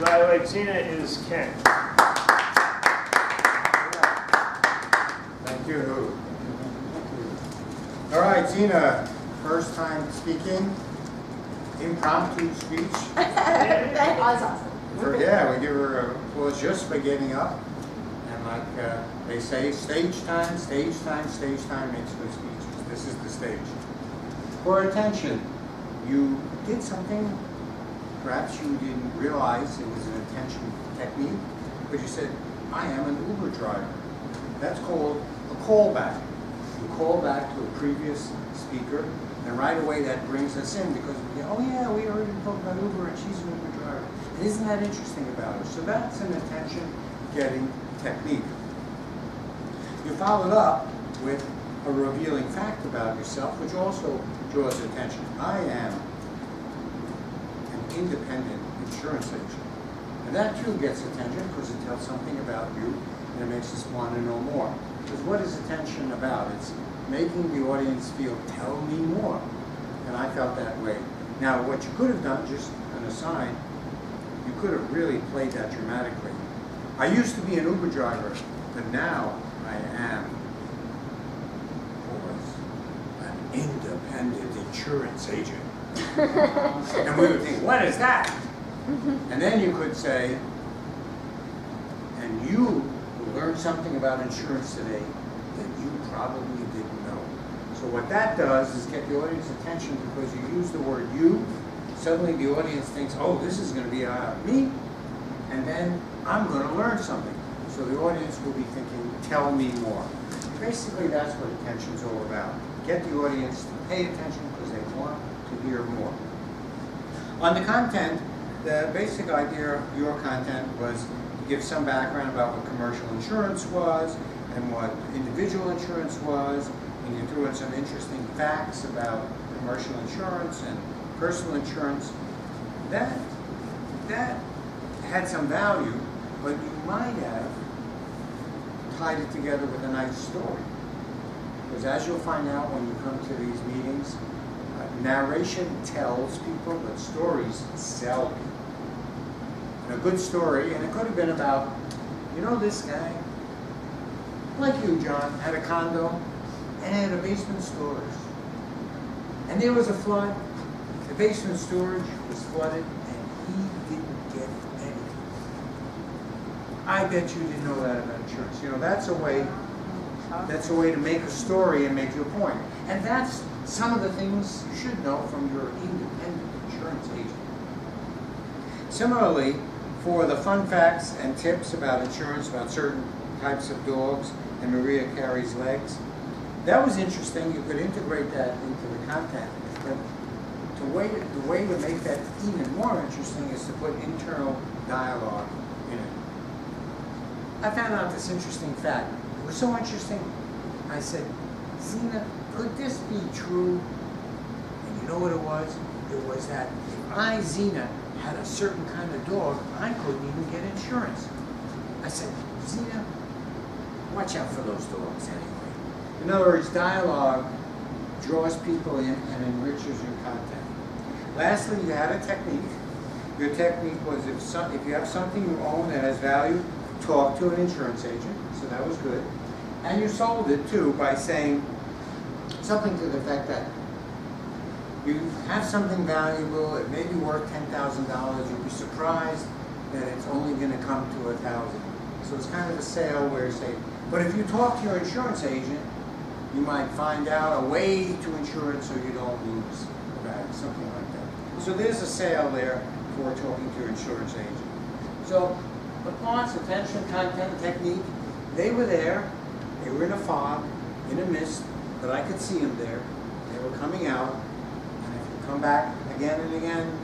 evaluate Zena is Ken. Thank you. All right, Zena, first time speaking, impromptu speech. That was awesome. Yeah, we give her applause just for getting up. And like they say, stage time makes good speeches. This is the stage. For attention, you did something, perhaps you didn't realize it was an attention technique, but you said, I am an Uber driver. That's called a callback. You call back to a previous speaker, and right away that brings us in because we go, oh yeah, we already talked about Uber and she's an Uber driver. And isn't that interesting about her? So that's an attention-getting technique. You followed up with a revealing fact about yourself, which also draws attention. I am an independent insurance agent. And that too gets attention because it tells something about you and it makes us want to know more. Because what is attention about? It's making the audience feel, tell me more. And I felt that way. Now, what you could have done, just an aside, you could have really played that dramatically. I used to be an Uber driver, but now I am, an independent insurance agent. And we would think, what is that? And then you could say, and you learned something about insurance today that you probably didn't know. So what that does is get the audience attention because you use the word you. Suddenly the audience thinks, oh, this is going to be about me, and then I'm going to learn something. So the audience will be thinking, tell me more. Basically, that's what attention's all about. Get the audience to pay attention because they want to hear more. On the content, the basic idea of your content was to give some background about what commercial insurance was and what individual insurance was, and you threw in some interesting facts about commercial insurance and personal insurance. That had some value, but you might have tied it together with a nice story. Because as you'll find out when you come to these meetings, narration tells people, but stories sell people. And a good story, and it could have been about, you know, this guy, like you, John, had a condo and had a basement storage. And there was a flood. The basement storage was flooded, and he didn't get anything. I bet you didn't know that about insurance. You know, that's a way to make a story and make your point. And that's some of the things you should know from your independent insurance agent. Similarly, for the fun facts and tips about insurance, about certain types of dogs, and Maria carries legs, that was interesting. You could integrate that into the content. But the way to make that even more interesting is to put internal dialogue in it. I found out this interesting fact. It was so interesting, I said, Zena, could this be true? And you know what it was? It was that if I, Zena, had a certain kind of dog, I couldn't even get insurance. I said, Zena, watch out for those dogs anyway. In other words, dialogue draws people in and enriches your content. Lastly, you had a technique. Your technique was if you have something you own that has value, talk to an insurance agent. So that was good. And you sold it too by saying something to the effect that you have something valuable, it may be worth $10,000, you'll be surprised that it's only going to come to $1,000. So it's kind of a sale where you say, but if you talk to your insurance agent, you might find out a way to insure it so you don't lose the value, something like that. So there's a sale there for talking to your insurance agent. So the thoughts, attention, content, technique, they were there. They were in a fog, in a mist, but I could see them there. They were coming out. And if you come back again and again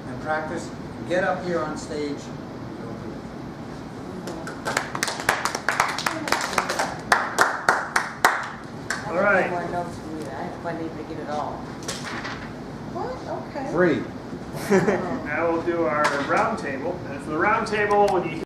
and practice, get up here on stage, you'll do it. All right. More notes from you. I wasn't able to get it all. What? Okay. Free. Now we'll do our round table. And for the round table, when you